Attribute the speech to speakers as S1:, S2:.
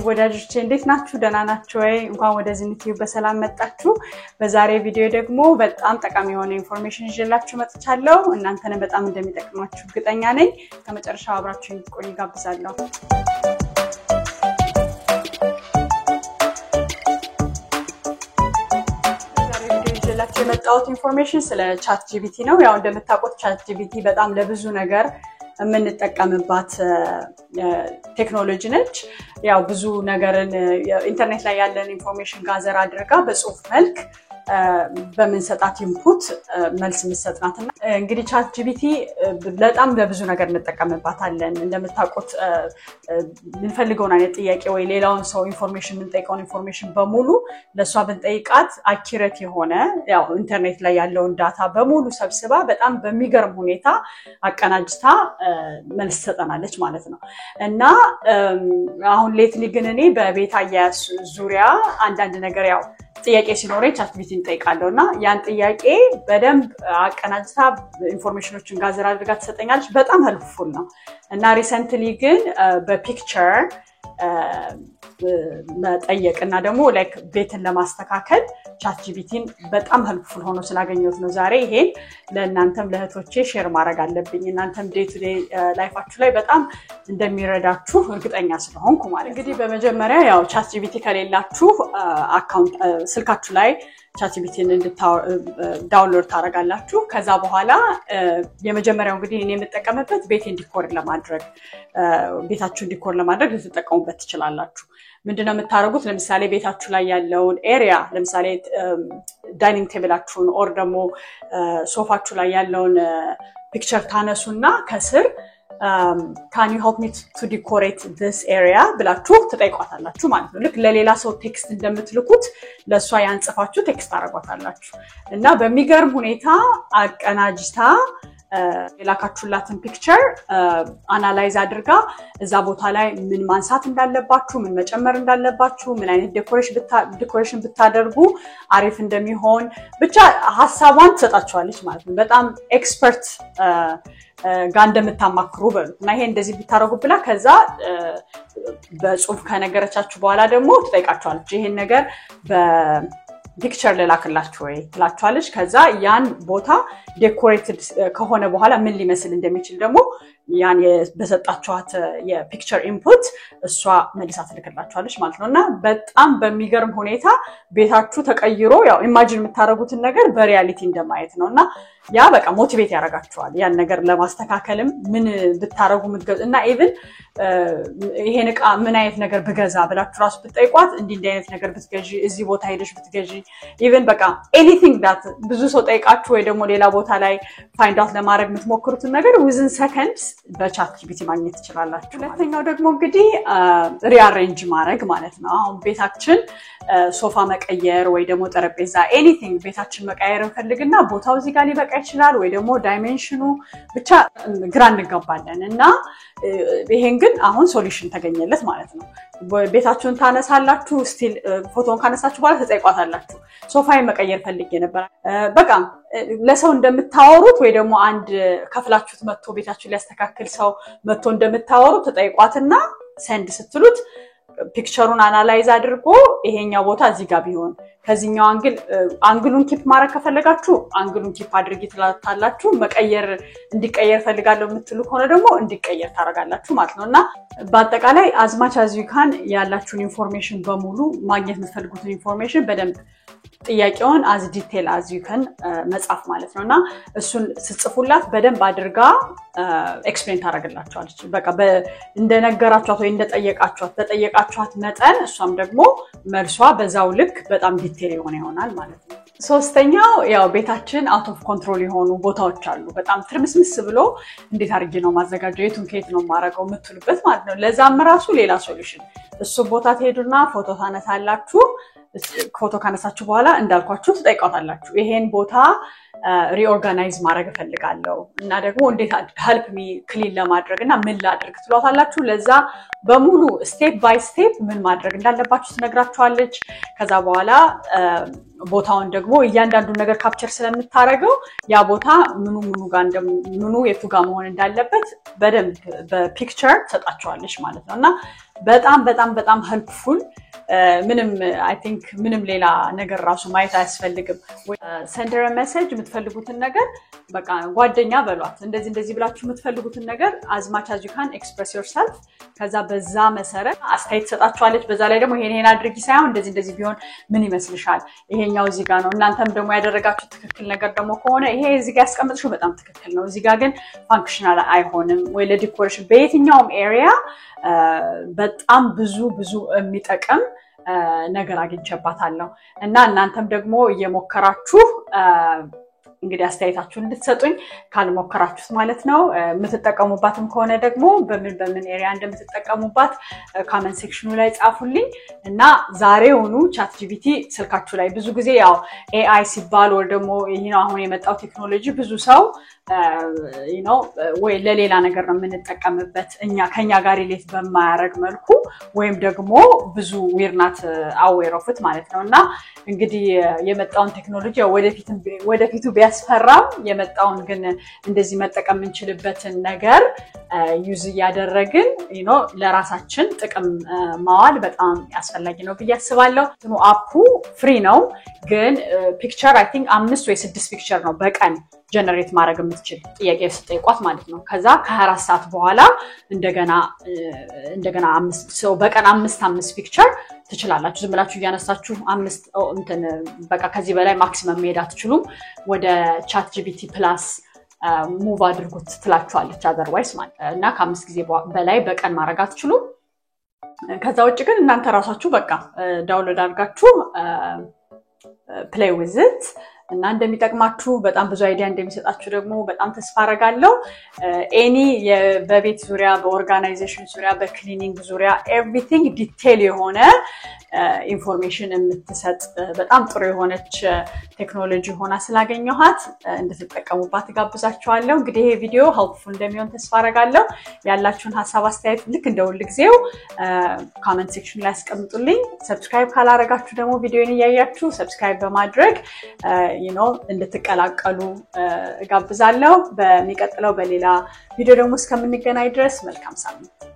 S1: ዩቲዩብ ወዳጆቼ እንዴት ናችሁ? ደህና ናችሁ ወይ? እንኳን ወደዚህ ዩቲዩብ በሰላም መጣችሁ። በዛሬ ቪዲዮ ደግሞ በጣም ጠቃሚ የሆነ ኢንፎርሜሽን ይዤላችሁ መጥቻለሁ። እናንተንም በጣም እንደሚጠቅማችሁ እርግጠኛ ነኝ። ከመጨረሻው አብራችሁኝ ቆዩ ጋብዛለሁ። የመጣሁት ኢንፎርሜሽን ስለ ChatGPT ነው። ያው እንደምታውቁት ChatGPT በጣም ለብዙ ነገር የምንጠቀምባት ቴክኖሎጂ ነች። ያው ብዙ ነገርን ኢንተርኔት ላይ ያለን ኢንፎርሜሽን ጋዘር አድርጋ በጽሁፍ መልክ በመንሰጣት ኢንፑት መልስ መስጠትናትና እንግዲህ ChatGPT በጣም ለብዙ ነገር እንጠቀምባታለን። እንደምታውቁት ምንፈልገውን አይነት ጥያቄ ወይ ሌላውን ሰው ኢንፎርሜሽን ምንጠይቀውን ኢንፎርሜሽን በሙሉ ለሷ ብንጠይቃት አኪዩሬት የሆነ ያው ኢንተርኔት ላይ ያለውን ዳታ በሙሉ ሰብስባ በጣም በሚገርም ሁኔታ አቀናጅታ መልስ ትሰጠናለች ማለት ነው። እና አሁን ሌትሊ ግን እኔ በቤት አያያዝ ዙሪያ አንዳንድ ነገር ያው ጥያቄ ሲኖረኝ ChatGPT እንጠይቃለሁና ያን ጥያቄ በደንብ አቀናጅታ ኢንፎርሜሽኖችን ጋዘር አድርጋ ትሰጠኛለች። በጣም ሄልፕፉል ነው። እና ሪሰንትሊ ግን በፒክቸር መጠየቅና ደግሞ ላይክ ቤትን ለማስተካከል ChatGPTን በጣም ሄልፕፉል ሆኖ ስላገኘሁት ነው ዛሬ ይሄን ለእናንተም ለእህቶቼ ሼር ማድረግ አለብኝ። እናንተም ዴይ ቱ ዴይ ላይፋችሁ ላይ በጣም እንደሚረዳችሁ እርግጠኛ ስለሆንኩ ማለት ነው። እንግዲህ በመጀመሪያ ያው ChatGPT ከሌላችሁ አካውንት ስልካችሁ ላይ ChatGPTን ዳውንሎድ ታደርጋላችሁ። ከዛ በኋላ የመጀመሪያው እንግዲህ እኔ የምጠቀምበት ቤቴን ዲኮር ለማድረግ ቤታችሁን ዲኮር ለማድረግ ልትጠቀሙበት ትችላላችሁ። ምንድነው የምታደርጉት? ለምሳሌ ቤታችሁ ላይ ያለውን ኤሪያ ለምሳሌ ዳይኒንግ ቴብላችሁን ኦር ደግሞ ሶፋችሁ ላይ ያለውን ፒክቸር ታነሱና ከስር can you help me to decorate this area ብላችሁ ትጠይቋታላችሁ ማለት ነው። ልክ ለሌላ ሰው ቴክስት እንደምትልኩት ለሷ ያንጽፋችሁ ቴክስት አረጋታላችሁ እና በሚገርም ሁኔታ አቀናጅታ የላካችሁላትን ፒክቸር አናላይዝ አድርጋ እዛ ቦታ ላይ ምን ማንሳት እንዳለባችሁ ምን መጨመር እንዳለባችሁ ምን አይነት ዴኮሬሽን ብታደርጉ አሪፍ እንደሚሆን ብቻ ሐሳቧን ትሰጣችኋለች ማለት ነው። በጣም ኤክስፐርት ጋር እንደምታማክሩ በሉት እና ይሄ እንደዚህ ብታረጉ ብላ ከዛ በጽሁፍ ከነገረቻችሁ በኋላ ደግሞ ትጠይቃችኋለች። ይሄን ነገር በፒክቸር ለላክላችሁ ወይ ትላችኋለች። ከዛ ያን ቦታ ዴኮሬትድ ከሆነ በኋላ ምን ሊመስል እንደሚችል ደግሞ ያን በሰጣችኋት የፒክቸር ኢንፑት እሷ መልሳ ትልክላችኋለች ማለት ነውና በጣም በሚገርም ሁኔታ ቤታችሁ ተቀይሮ ያው ኢማጂን የምታረጉትን ነገር በሪያሊቲ እንደማየት ነውና ያ በቃ ሞቲቬት ያረጋችኋል ያን ነገር ለማስተካከልም ምን ብታረጉ ምትገዙና ኢቭን ይሄን ዕቃ ምን አይነት ነገር ብገዛ ብላችሁ ራስ ብትጠይቋት እንዲህ አይነት ነገር ብትገዢ እዚህ ቦታ ሄደሽ ብትገዢ ኢቭን በቃ ኤኒቲንግ ዳት ብዙ ሰው ጠይቃችሁ ወይ ደግሞ ሌላ ቦታ ላይ ፋይንድ አውት ለማድረግ የምትሞክሩትን ነገር within seconds በChatGPT ማግኘት ትችላላችሁ። ሁለተኛው ደግሞ እንግዲህ ሪአሬንጅ ማድረግ ማለት ነው። አሁን ቤታችን ሶፋ መቀየር ወይ ደግሞ ጠረጴዛ ኤኒቲንግ ቤታችን መቀየር እንፈልግና ቦታው እዚህ ጋር ሊበቃ ይችላል ወይ ደግሞ ዳይሜንሽኑ ብቻ ግራ እንጋባለን እና ይሄን ግን አሁን ሶሉሽን ተገኘለት ማለት ነው። ቤታችሁን ታነሳላችሁ ስቲል ፎቶን ካነሳችሁ በኋላ ተጠይቋታላችሁ ሶፋዬን መቀየር ፈልጌ ነበር በቃ ለሰው እንደምታወሩት ወይ ደግሞ አንድ ከፍላችሁት መጥቶ ቤታችሁን ሊያስተካክል ሰው መጥቶ እንደምታወሩት ተጠይቋትና ሰንድ ስትሉት ፒክቸሩን አናላይዝ አድርጎ ይሄኛው ቦታ እዚህ ጋር ቢሆን ከዚህኛው አንግሉን ኪፕ ማድረግ ከፈለጋችሁ አንግሉን ኪፕ አድርጊ ትላታላችሁ። መቀየር እንዲቀየር ፈልጋለሁ የምትሉ ከሆነ ደግሞ እንዲቀየር ታረጋላችሁ ማለት ነውና በአጠቃላይ አዝማች አዚካን ያላችሁን ኢንፎርሜሽን በሙሉ ማግኘት የምትፈልጉትን ኢንፎርሜሽን በደንብ ጥያቄውን as detail as you can መጻፍ ማለት ነውና እሱን ጽፉላት በደንብ አድርጋ ኤክስፕሌን ታረጋላችኋለች። በቃ እንደነገራችኋት ወይ እንደጠየቃችኋት በጠየቃችኋት መጠን እሷም ደግሞ መልሷ በዛው ልክ በጣም ዲቴል ይሆናል ማለት ነው። ሶስተኛው ያው ቤታችን አውት ኦፍ ኮንትሮል የሆኑ ቦታዎች አሉ። በጣም ትርምስምስ ብሎ እንዴት አድርጌ ነው ማዘጋጀው የቱን ከየት ነው ማረጋው የምትሉበት ማለት ነው። ለዛም ራሱ ሌላ ሶሉሽን እሱ ቦታ ትሄዱና ፎቶ ታነሳላችሁ። ፎቶ ካነሳችሁ በኋላ እንዳልኳችሁ ትጠይቃታላችሁ። ይሄን ቦታ ሪኦርጋናይዝ ማድረግ ፈልጋለሁ እና ደግሞ እንዴት ሄልፕ ሚ ክሊን ለማድረግና ምን ላድርግ ትሏታላችሁ። ለዛ በሙሉ ስቴፕ ባይ ስቴፕ ምን ማድረግ እንዳለባችሁ ትነግራችኋለች። ከዛ በኋላ ቦታውን ደግሞ እያንዳንዱ ነገር ካፕቸር ስለምታረገው ያ ቦታ ምኑ የቱ ጋር መሆን እንዳለበት በደንብ በፒክቸር ተጣጣቸዋለች ማለት ነውና በጣም helpful ምንም I think ምንም ሌላ ነገር ራሱ ማየት አያስፈልግም send her a message የምትፈልጉትን ነገር በቃ ጓደኛ በሏት እንደዚህ ብላችሁ የምትፈልጉትን ነገር as much as you can express yourself ከዛ በዛ መሰረት አስተያየት ሰጣችኋለች በዛ ላይ ደግሞ ይሄን አድርጊ ሳይሆን እንደዚህ ቢሆን ምን ይመስልሻል ይሄኛው እዚህ ጋር ነው እናንተም ደግሞ ያደረጋችሁ ትክክል ነገር ደግሞ ከሆነ ይሄ እዚህ ጋር ያስቀምጥሽው በጣም ትክክል ነው እዚህ ጋር ግን ፋንክሽናል አይሆንም ወይ ለዲኮሬሽን በየትኛውም ኤሪያ በጣም ብዙ የሚጠቀም ነገር አግኝቼባታለሁ እና እናንተም ደግሞ እየሞከራችሁ እንግዲህ አስተያየታችሁን እንድትሰጡኝ ካልሞከራችሁት ማለት ነው የምትጠቀሙባትም ከሆነ ደግሞ በምን ኤሪያ እንደምትጠቀሙባት ኮሜንት ሴክሽኑ ላይ ጻፉልኝ እና ዛሬውኑ ChatGPT ስልካችሁ ላይ ብዙ ጊዜ ያው AI ሲባል ወይ ደግሞ ይሄ ነው አሁን የመጣው ቴክኖሎጂ ብዙ ሰው ወይ ለሌላ ነገር ነው የምንጠቀምበት ከኛ ጋር ሪሌት በማያረግ መልኩ ወይም ደግሞ ብዙ we're not aware of it ማለት ነውና እንግዲህ የመጣውን ቴክኖሎጂ ወደፊቱ ቢያስፈራም የመጣውን ግን እንደዚህ መጠቀም እንችልበትን ነገር ዩዝ ያደረግን ለራሳችን ጥቅም ማዋል በጣም ያስፈልጋል ነው ብያስባለሁ አፑ ፍሪ ነው ግን ፒክቸር I think 5 ወይ 6 ፒክቸር ነው በቀን ጀነሬት ማድረግ የምትችል ጥያቄ ስጠይቋት ማለት ነው ከዛ ከ24 ሰዓት በኋላ እንደገና 5 ሰው በቀን 5 ፒክቸር ትችላላችሁ ዝም ብላችሁ ያነሳችሁ 5 በቃ ከዚህ በላይ ማክሲመም መሄድ አትችሉም ወደ ChatGPT Plus ሙቭ አድርጉት ትላችኋለች otherwise ማለት እና ከ5 ጊዜ በላይ በቀን ማድረግ አትችሉም ከዛ ውጭ ግን እናንተ ራሳችሁ በቃ ዳውንሎድ አድርጋችሁ play with it እና እንደሚጠቅማችሁ በጣም ብዙ አይዲያ እንደሚሰጣችሁ ደግሞ በጣም ተስፋ አረጋለሁ ኤኒ በቤት ዙሪያ በኦርጋናይዜሽን ዙሪያ በክሊኒንግ ዙሪያ ኤቭሪቲንግ ዲቴል የሆነ ኢንፎርሜሽን የምትሰጥ በጣም ጥሩ የሆነች ቴክኖሎጂ ሆና ስላገኘኋት እንድትጠቀሙባት ጋብዛችኋለሁ እንግዲህ ይሄ ቪዲዮ ሄልፕፉል እንደሚሆን ተስፋ አረጋለሁ ያላችሁን ሐሳብ አስተያየት ልክ እንደሁልጊዜው ኮሜንት ሴክሽን ላይ አስቀምጡልኝ ሰብስክራይብ ካላረጋችሁ ደግሞ ቪዲዮን ያያችሁ ሰብስክራይብ በማድረግ እንድትቀላቀሉ ጋብዛለሁ በሚቀጥለው በሌላ ቪዲዮ ደግሞ እስከምንገናኝ ድረስ መልካም ሳምንት